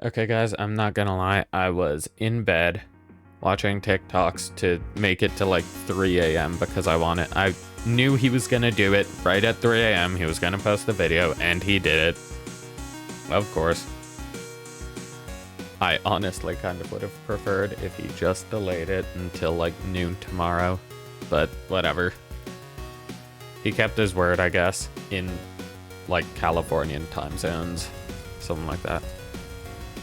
Okay, guys, I'm not gonna lie. I was in bed watching TikToks to make it to like 3 a.m. because I knew he was gonna do it right at 3 a.m. He was gonna post the video, and he did it. Of course. I honestly kind of would have preferred if he just delayed it until like noon tomorrow, but whatever. He kept his word, I guess, in like Californian time zones, something like that.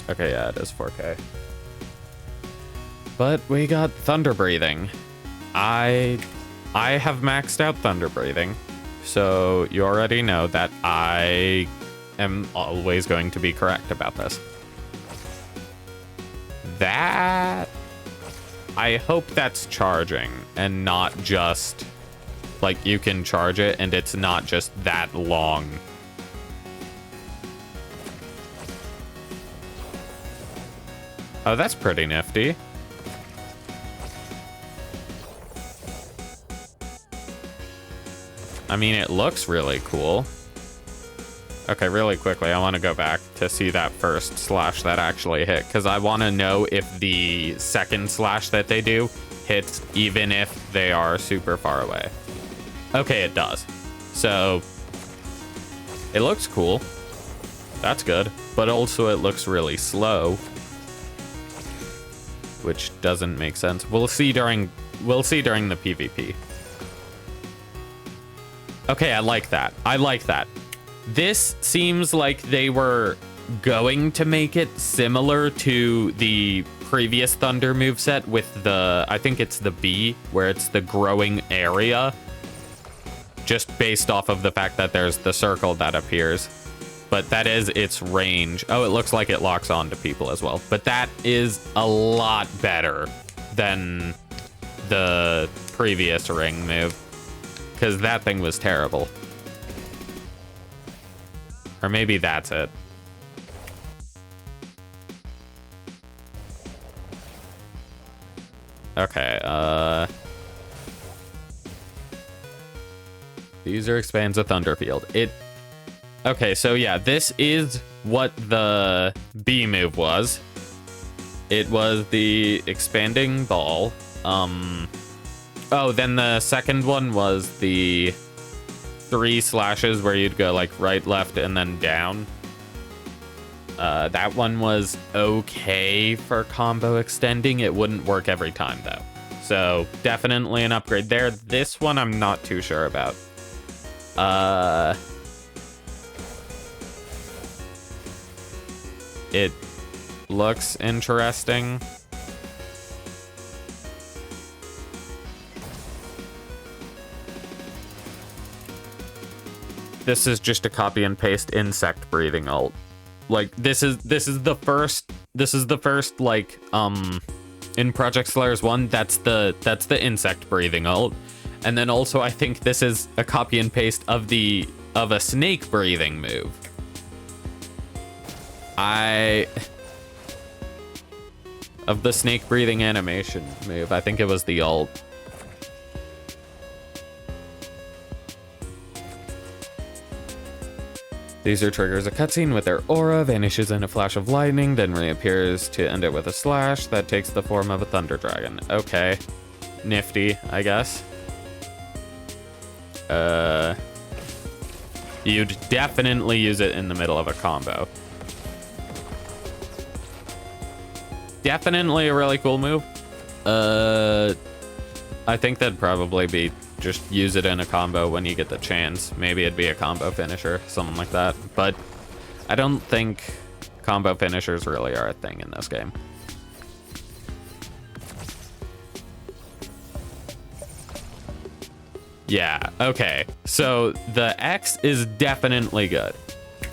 Okay, yeah, it is 4K. But we got thunder breathing. I have maxed out thunder breathing, so you already know that I am always going to be correct about this. That, I hope that's charging and not just like you can charge it and it's not just that long. Oh, that's pretty nifty. I mean, it looks really cool. Okay, really quickly, I want to go back to see that first slash that actually hit, because I want to know if the second slash that they do hits even if they are super far away. Okay, it does. So, it looks cool. That's good. But also it looks really slow, which doesn't make sense. We'll see during the PvP. Okay, I like that. I like that. This seems like they were going to make it similar to the previous Thunder moveset with the, I think it's the B, where it's the growing area. Just based off of the fact that there's the circle that appears. But that is its range. Oh, it looks like it locks on to people as well. But that is a lot better than the previous ring move, because that thing was terrible. Or maybe that's it. Okay, the user expands a thunder field. Okay, so yeah, this is what the B move was. It was the expanding ball. Oh, then the second one was the 3 slashes where you'd go like right, left, and then down. That one was okay for combo extending. It wouldn't work every time though. So definitely an upgrade there. This one I'm not too sure about. It looks interesting. This is just a copy and paste insect breathing ult. Like this is the first like in Project Slayers 1 that's the insect breathing ult. And then also I think this is a copy and paste of a snake breathing move. Of the snake breathing animation move. I think it was the ult. User triggers a cutscene with their aura, vanishes in a flash of lightning, then reappears to end it with a slash that takes the form of a thunder dragon. Okay. Nifty, I guess. You'd definitely use it in the middle of a combo. Definitely a really cool move. I think that'd probably be just use it in a combo when you get the chance. Maybe it'd be a combo finisher, something like that. But I don't think combo finishers really are a thing in this game. Yeah, okay. So the X is definitely good.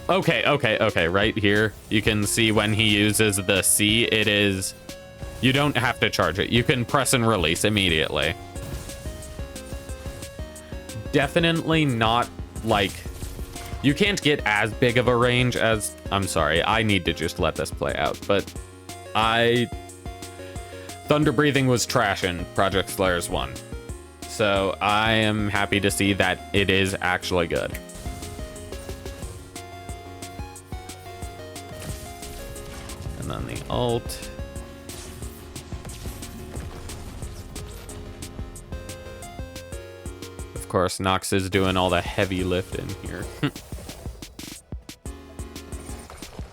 Okay, right here. You can see when he uses the C, it is... You don't have to charge it. You can press and release immediately. Definitely not, like... You can't get as big of a range as... I'm sorry, I need to just let this play out, but... Thunder breathing was trash in Project Slayers 1. So I am happy to see that it is actually good. And then the alt. Of course, Nox is doing all the heavy lifting here.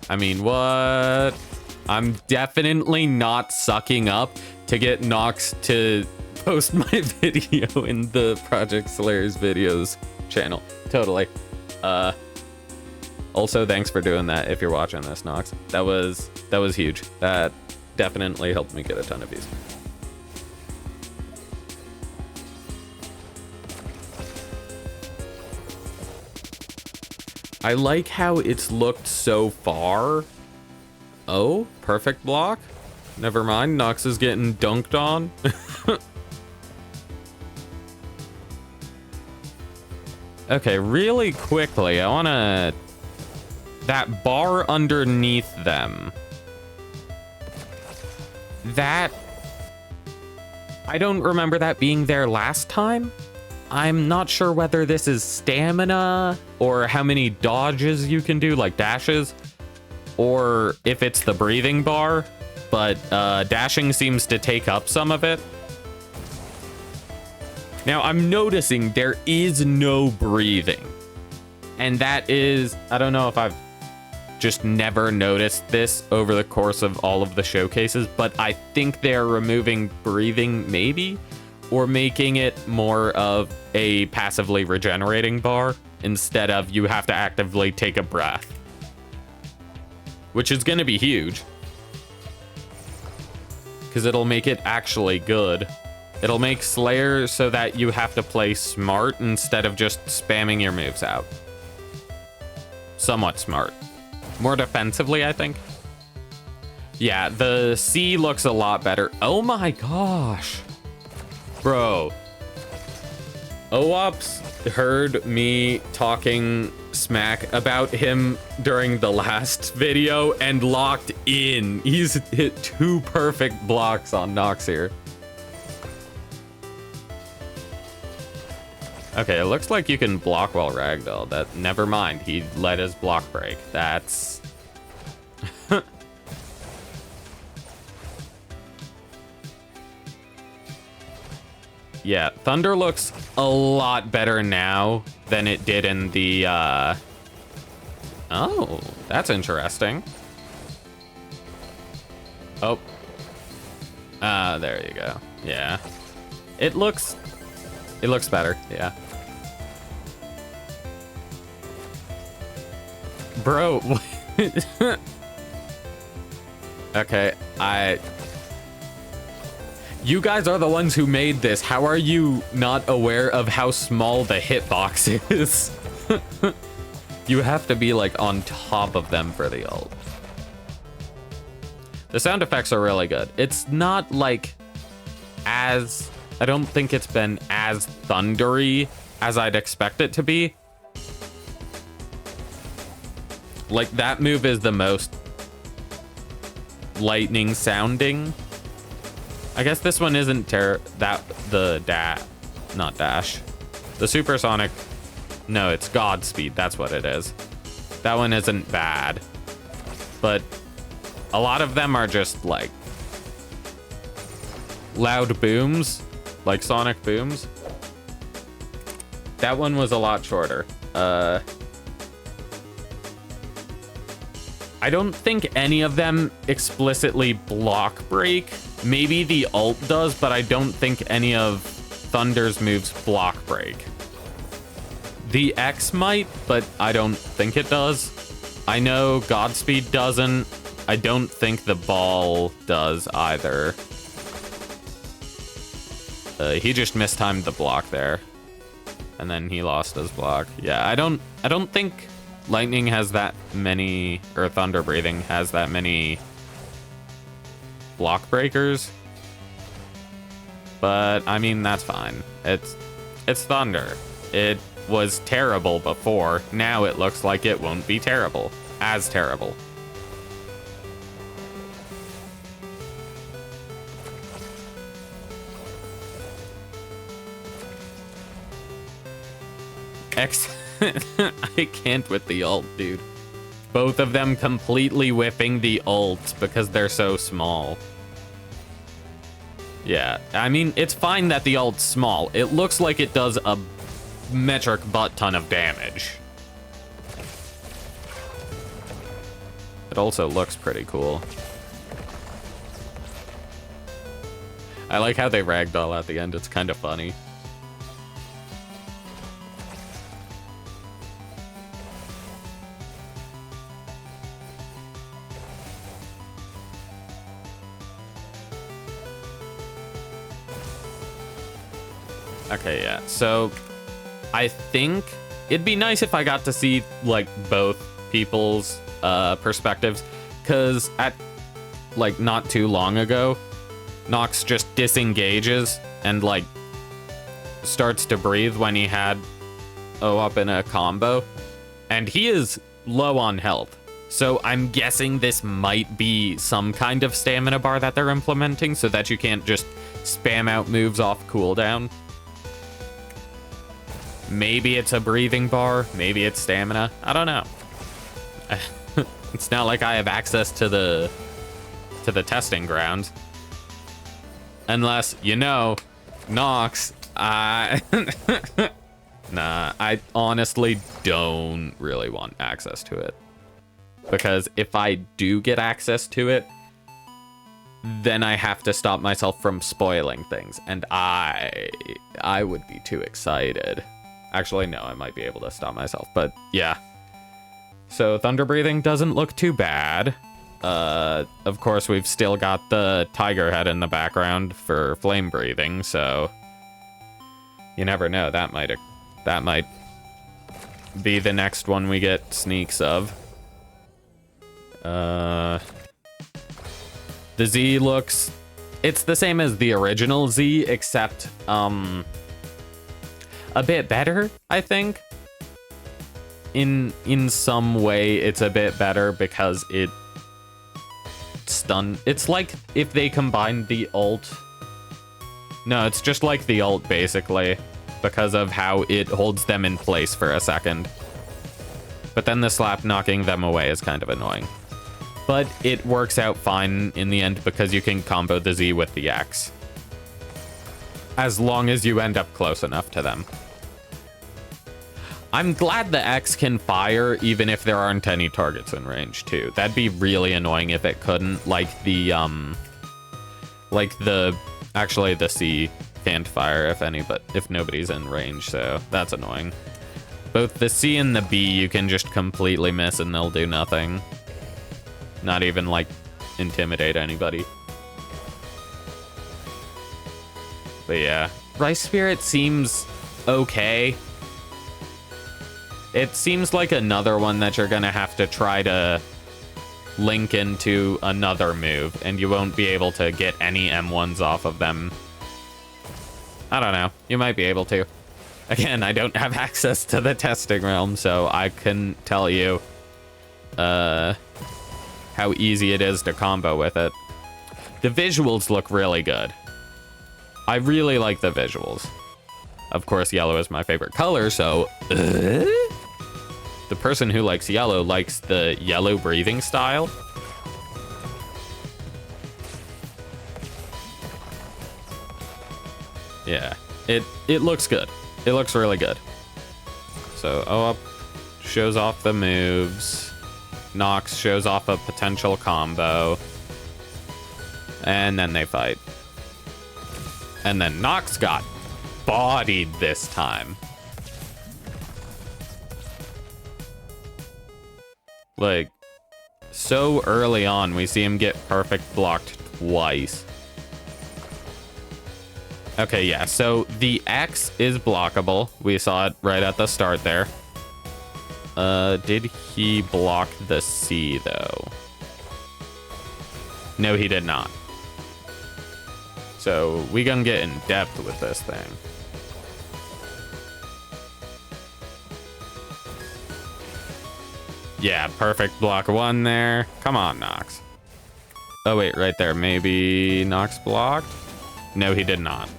I mean, what? I'm definitely not sucking up to get Nox to post my video in the Project Slayers videos channel. Totally. Also, thanks for doing that if you're watching this, Nox. That was huge. That definitely helped me get a ton of views. I like how it's looked so far. Oh, perfect block. Never mind, Nox is getting dunked on. Okay, really quickly, I wanna... That bar underneath them. That... I don't remember that being there last time. I'm not sure whether this is stamina or how many dodges you can do, like dashes, or if it's the breathing bar, but dashing seems to take up some of it. Now I'm noticing there is no breathing, and that is, I don't know if I've just never noticed this over the course of all of the showcases, but I think they're removing breathing maybe, or making it more of a passively regenerating bar instead of you have to actively take a breath, which is going to be huge because it'll make it actually good. It'll make Slayer so that you have to play smart instead of just spamming your moves out. Somewhat smart. More defensively, I think. Yeah, the C looks a lot better. Oh my gosh. Bro, OOPS heard me talking smack about him during the last video and locked in. He's hit 2 perfect blocks on Nox here. Okay, it looks like you can block while ragdoll. That, never mind, he let his block break. That's... Yeah, Thunder looks a lot better now than it did in the, Oh, that's interesting. Oh. There you go. Yeah. It looks better, yeah. Bro, okay, you guys are the ones who made this. How are you not aware of how small the hitbox is? You have to be like on top of them for the ult. The sound effects are really good. It's not like as... I don't think it's been as thundery as I'd expect it to be. Like, that move is the most lightning sounding. I guess this one isn't not dash. The supersonic, no, it's Godspeed, that's what it is. That one isn't bad. But a lot of them are just like loud booms, like sonic booms. That one was a lot shorter. I don't think any of them explicitly block break. Maybe the ult does, but I don't think any of Thunder's moves block break. The X might, but I don't think it does. I know Godspeed doesn't. I don't think the ball does either. He just mistimed the block there, and then he lost his block. Yeah, I don't think Lightning has that many, or Thunder Breathing has that many block breakers. But I mean, that's fine. It's Thunder. It was terrible before. Now it looks like it won't be terrible. As terrible. I can't with the ult, dude. Both of them completely whiffing the ult because they're so small. Yeah, I mean, it's fine that the ult's small. It looks like it does a metric butt ton of damage. It also looks pretty cool. I like how they ragdoll at the end. It's kind of funny. Okay, yeah. So I think it'd be nice if I got to see like both people's perspectives, because at like not too long ago, Nox just disengages and like starts to breathe when he had O up in a combo, and he is low on health. So I'm guessing this might be some kind of stamina bar that they're implementing so that you can't just spam out moves off cooldown. Maybe it's a breathing bar, maybe it's stamina. I don't know. It's not like I have access to the testing grounds. Unless, you know, Nox, nah, I honestly don't really want access to it. Because if I do get access to it, then I have to stop myself from spoiling things. And I would be too excited. Actually, no, I might be able to stop myself, but yeah. So thunder breathing doesn't look too bad. Of course, we've still got the tiger head in the background for flame breathing, so you never know. That might be the next one we get sneaks of. The Z looks, it's the same as the original Z, except a bit better, I think. In some way, it's a bit better because it's like if they combined the ult. No, it's just like the ult, basically, because of how it holds them in place for a second. But then the slap knocking them away is kind of annoying. But it works out fine in the end because you can combo the Z with the X. As long as you end up close enough to them. I'm glad the X can fire even if there aren't any targets in range too. That'd be really annoying if it couldn't, actually the C can't fire if nobody's in range, so that's annoying. Both the C and the B you can just completely miss and they'll do nothing. Not even like intimidate anybody. But yeah, Rice Spirit seems okay. It seems like another one that you're gonna have to try to link into another move, and you won't be able to get any M1s off of them. I don't know. You might be able to. Again, I don't have access to the testing realm, so I couldn't tell you how easy it is to combo with it. The visuals look really good. I really like the visuals. Of course, yellow is my favorite color, so... The person who likes yellow likes the yellow breathing style. Yeah, it looks good. It looks really good. So, up shows off the moves. Nox shows off a potential combo. And then they fight. And then Nox got bodied this time. Like, so early on, we see him get perfect blocked twice. Okay, yeah, so the X is blockable. We saw it right at the start there. Did he block the C, though? No, he did not. So, we gonna get in depth with this thing. Yeah, perfect block one there. Come on, Nox. Oh, wait, right there. Maybe Nox blocked? No, he did not.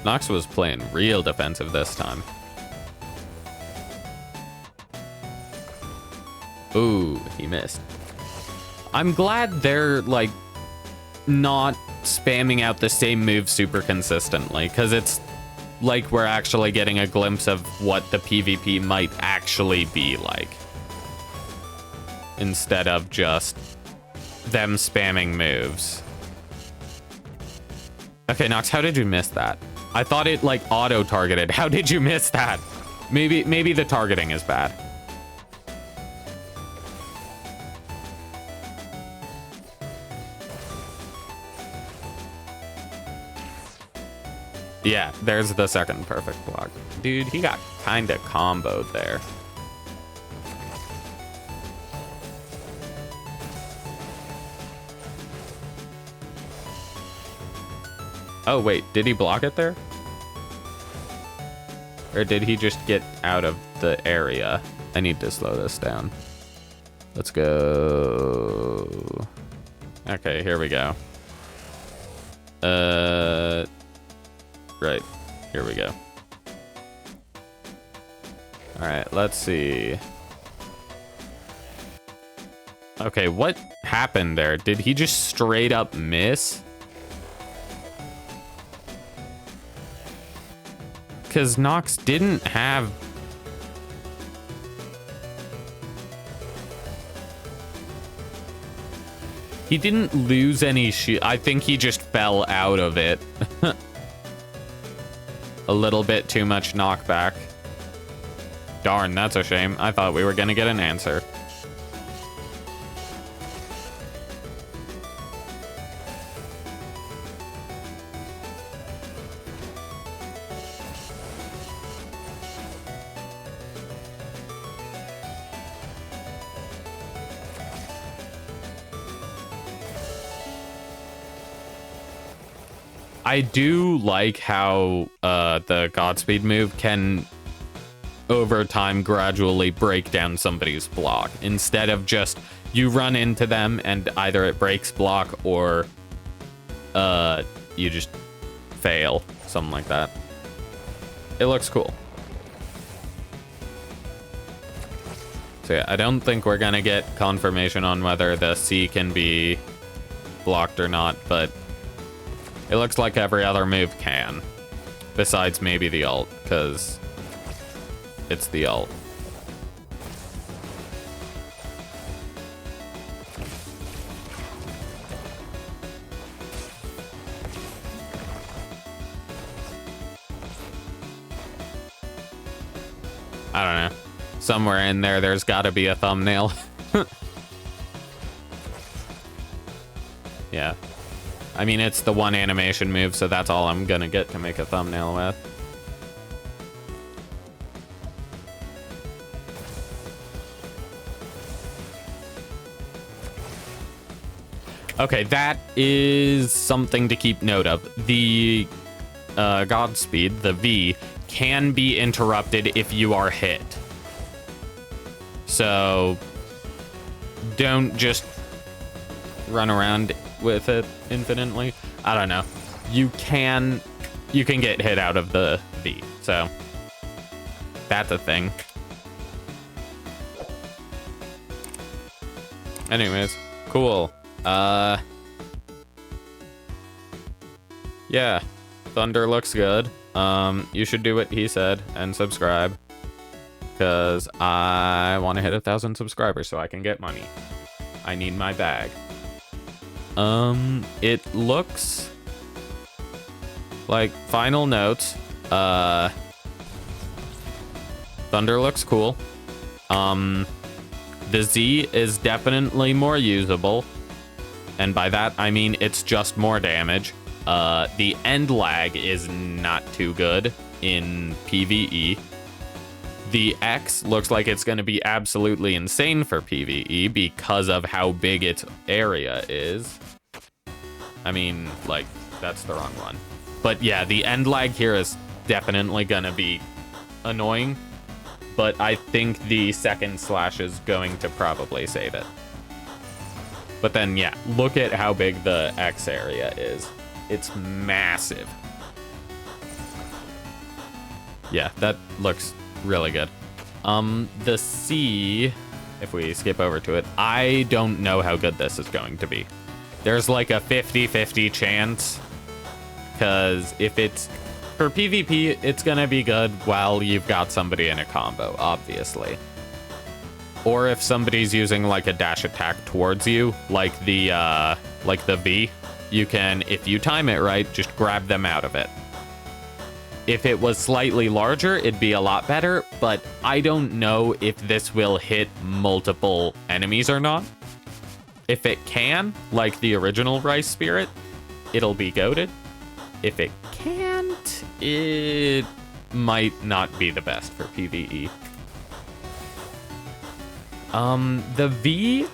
Nox was playing real defensive this time. Ooh, he missed. I'm glad they're, like, not spamming out the same move super consistently, because it's like we're actually getting a glimpse of what the PvP might actually be like, instead of just them spamming moves. Okay, Nox, how did you miss that? I thought it, like, auto-targeted. How did you miss that? Maybe the targeting is bad. Yeah, there's the second perfect block. Dude, he got kind of comboed there. Oh, wait, did he block it there? Or did he just get out of the area? I need to slow this down. Let's go. Okay, here we go. Right, here we go. All right, let's see. Okay, what happened there? Did he just straight up miss? Because Nox didn't have... He didn't lose any shield. I think he just fell out of it. A little bit too much knockback. Darn, that's a shame. I thought we were gonna get an answer. I do like how the Godspeed move can, over time, gradually break down somebody's block. Instead of just, you run into them and either it breaks block or you just fail. Something like that. It looks cool. So yeah, I don't think we're gonna get confirmation on whether the C can be blocked or not, but it looks like every other move can. Besides maybe the ult, because it's the ult. I don't know. Somewhere in there, there's gotta be a thumbnail. Yeah. I mean, it's the one animation move, so that's all I'm gonna get to make a thumbnail with. Okay, that is something to keep note of. The Godspeed, the V, can be interrupted if you are hit. So don't just run around with it infinitely. I don't know. You can get hit out of the V, so that's a thing. Anyways, cool. Yeah, Thunder looks good. You should do what he said and subscribe, because I want to hit 1,000 subscribers so I can get money. I need my bag. It looks like final notes. Thunder looks cool. The Z is definitely more usable. And by that, I mean it's just more damage. The end lag is not too good in PvE. The X looks like it's going to be absolutely insane for PvE because of how big its area is. I mean, like, that's the wrong one. But yeah, the end lag here is definitely going to be annoying. But I think the second slash is going to probably save it. But then, yeah, look at how big the X area is. It's massive. Yeah, that looks really good. The C, if we skip over to it, I don't know how good this is going to be. There's like a 50-50 chance, because if it's for PvP, it's gonna be good while you've got somebody in a combo, obviously. Or if somebody's using like a dash attack towards you, like the V, you can, if you time it right, just grab them out of it. If it was slightly larger, it'd be a lot better, but I don't know if this will hit multiple enemies or not. If it can, like the original Rice Spirit, it'll be goated. If it can't, it might not be the best for PvE. The V,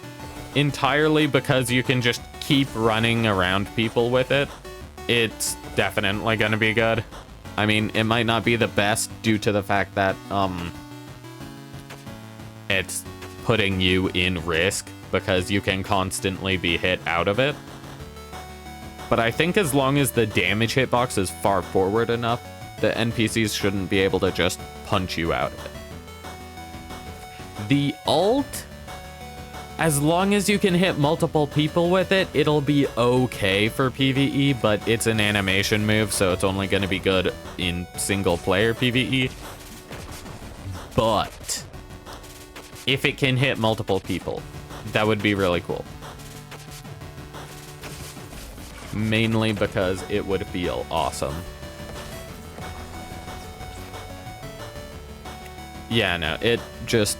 entirely because you can just keep running around people with it, it's definitely gonna be good. I mean, it might not be the best due to the fact that, it's putting you in risk because you can constantly be hit out of it. But I think as long as the damage hitbox is far forward enough, the NPCs shouldn't be able to just punch you out of it. The ult, as long as you can hit multiple people with it, it'll be okay for PvE, but it's an animation move, so it's only going to be good in single player PvE. But if it can hit multiple people, that would be really cool. Mainly because it would feel awesome. Yeah, no, it just...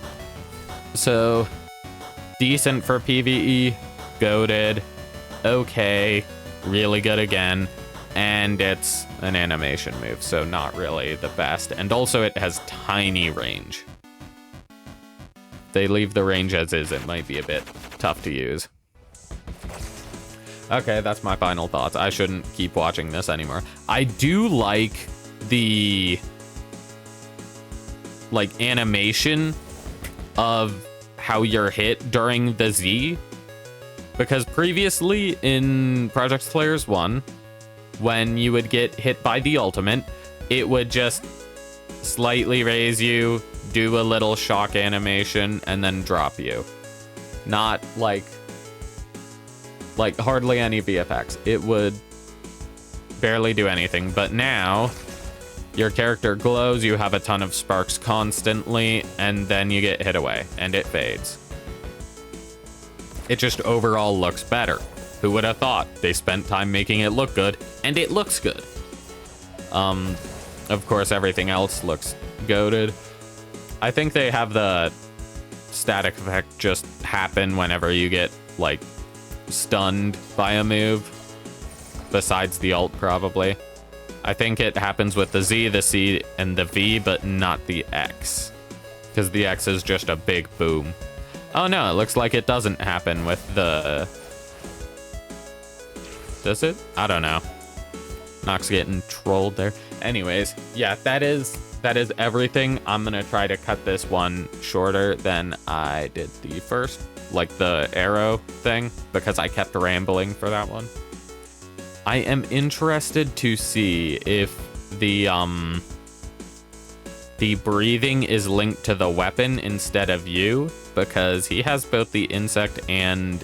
So, decent for PvE, goated, okay, really good again, and it's an animation move, so not really the best. And also it has tiny range. They leave the range as is, it might be a bit tough to use. Okay, that's my final thoughts. I shouldn't keep watching this anymore. I do like the animation of how you're hit during the Z, because previously in Project Slayers 1, when you would get hit by the ultimate, it would just slightly raise you, do a little shock animation, and then drop you. Not like hardly any VFX. It would barely do anything, but now your character glows, you have a ton of sparks constantly, and then you get hit away, and it fades. It just overall looks better. Who would have thought? They spent time making it look good, and it looks good. Of course, everything else looks goated. I think they have the static effect just happen whenever you get, stunned by a move. Besides the ult, probably. I think it happens with the Z, the C, and the V, but not the X. Because the X is just a big boom. Oh no, it looks like it doesn't happen with the... Does it? I don't know. Nox getting trolled there. Anyways, yeah, that is everything. I'm gonna try to cut this one shorter than I did the first, the arrow thing, because I kept rambling for that one. I am interested to see if the breathing is linked to the weapon instead of you, because he has both the insect and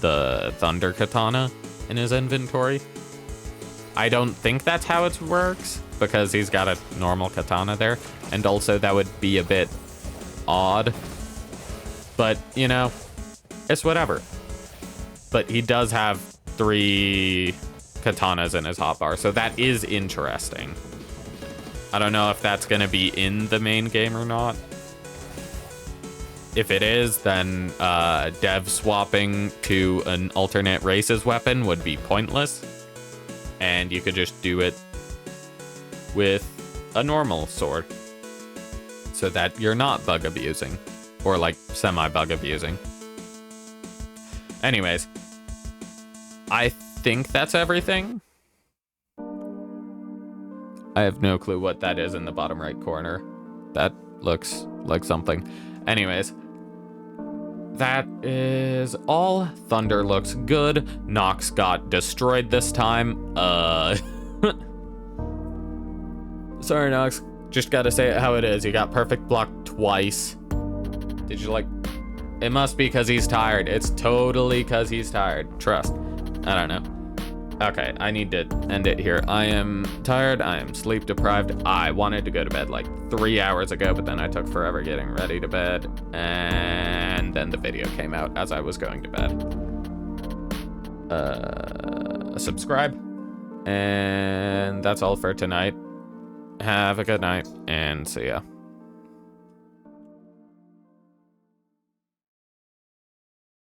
the thunder katana in his inventory. I don't think that's how it works, because he's got a normal katana there, and also that would be a bit odd. But, you know, it's whatever. But he does have 3 katanas in his hotbar, so that is interesting. I don't know if that's going to be in the main game or not. If it is, then dev swapping to an alternate race's weapon would be pointless. And you could just do it with a normal sword, so that you're not bug abusing, or semi-bug abusing. Anyways, I think that's everything. I have no clue what that is in the bottom right corner. That looks like something. Anyways, that is all. Thunder looks good. Nox got destroyed this time. Sorry, Nox. Just gotta say it how it is. You got perfect block twice. Did you like... It must be because he's tired. It's totally because he's tired. Trust. I don't know. Okay, I need to end it here. I am tired. I am sleep deprived. I wanted to go to bed like 3 hours ago, but then I took forever getting ready to bed. And then the video came out as I was going to bed. Subscribe. And that's all for tonight. Have a good night and see ya.